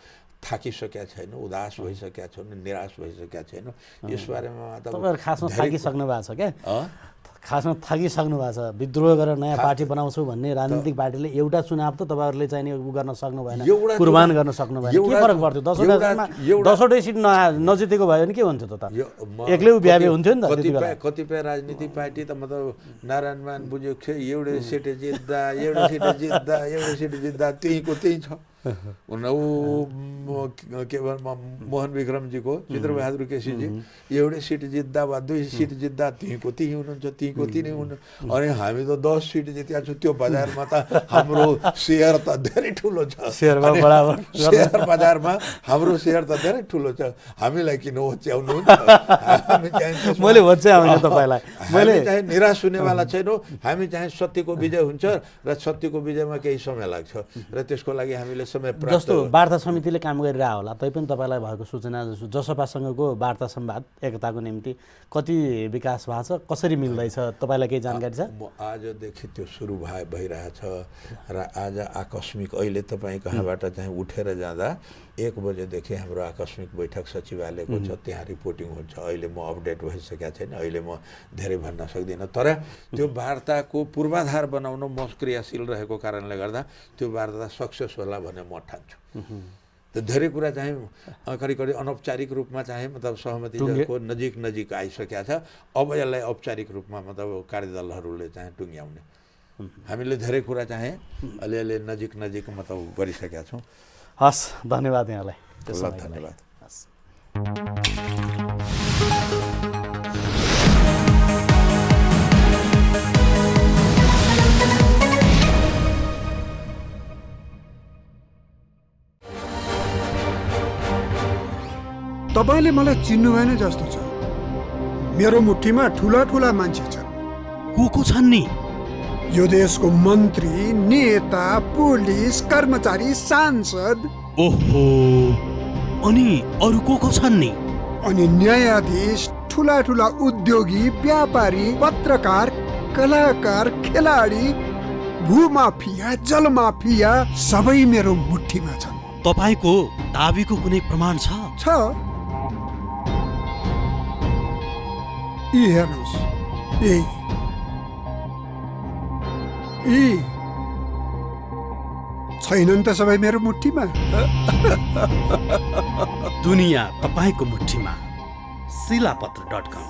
थाकिसकेका छैन, उदास भइसकेका छौँ, निराश भइसकेका छैन। यसबारेमा तपाईँहरू खासमा थाकिसक्नु भएको छ क्या? खासमा थाकिसक्नु भएको छ। विद्रोह गरेर नयाँ पार्टी बनाउँछु भन्ने राजनीतिक पार्टीले एउटा चुनाव त तपाईँहरूले चाहिँ उ गर्न सक्नु भएन, कुर्बान गर्न सक्नु भएन। के फरक पर्थ्यो? 10वटै सिट नजितेको भयो भने के हुन्थ्यो त? एक्लै उभ्याए हुन्थ्यो नि त त्यति बेला। कतिपय राजनीतिक पार्टी त मतलब नारायणमान बुझ्यो एउटै सिट जित्दा एउटै सिट जित्दा त्यहीँको त्यही छ। के मोहन विक्रमजीको चित्रबहादुर केसीजी एउटै सिट जित्दा वा 2 सिट जित्दा त्यहीँको त्यही हुनुहुन्छ, त्यहीँको त्यही नै हुनु। अनि हामी त 10 सिट जितेका छौँ। त्यो बजारमा त हाम्रो सेयर त धेरै ठुलो छ, सेयर बजारमा हाम्रो सेयर त धेरै ठुलो छ। हामीलाई किन होच्याउनु? मैले होच्याउने तपाईँलाई मैले चाहिँ निराश हुनेवाला छैनौँ। हामी चाहिँ सत्यको विजय हुन्छ र सत्यको विजयमा केही समय लाग्छ र त्यसको लागि हामीले समय प्राप्त जस्तो वार्ता समितिले काम गरिरहेको होला तैपनि तपाईँलाई भएको सूचना जसपासँगको वार्ता संवाद एकताको निम्ति कति विकास भएको छ, कसरी मिल्दैछ, तपाईँलाई केही जानकारी छ? म आजदेखि त्यो सुरु भइरहेछ र आज आकस्मिक अहिले तपाईँ कहाँबाट चाहिँ उठेर जाँदा 1 बजेदेखि हाम्रो आकस्मिक बैठक सचिवालयको छ, त्यहाँ रिपोर्टिङ हुन्छ। अहिले म अपडेट भइसकेको छैन, अहिले म धेरै भन्न सक्दिनँ, तर त्यो वार्ताको पूर्वाधार बनाउन म क्रियाशील रहेको कारणले गर्दा त्यो वार्ता सक्सेस होला भन्ने म ठान्छु। त धेरै कुरा चाहिँ करिब अनौपचारिक रूपमा चाहिँ मतलब सहमतिको नजिक आइसकेको छ। अब यसलाई औपचारिक रूपमा मतलब कार्यदलहरूले चाहिँ टुङ्ग्याउने हामीले धेरै कुरा चाहिँ अलिअलि नजिक मतलब गरिसकेका छौँ। हस्, धन्यवाद यहाँलाई। धन्यवाद। तपाईले मलाई चिन्नु भएन जस्तो छ। मेरो मुठीमा ठुला ठुला मान्छे छन्। को छन् नि? यो देशको मन्त्री, नेता, पुलिस, कर्मचारी, सांसद। ओहो, अनि अरु को छन् नि? अनि न्यायाधीश, ठुला ठुला उद्योगी, व्यापारी, पत्रकार, कलाकार, खेलाडी, भूमाफिया, जलमाफिया सबै मेरो मुठीमा छन्। तपाईको दाबीको कुनै प्रमाण छ? यी हेर्नुहोस्, यी छैनन् त सबै मेरो मुठीमा। दुनिया तपाईको मुठीमा। शिलापत्र.com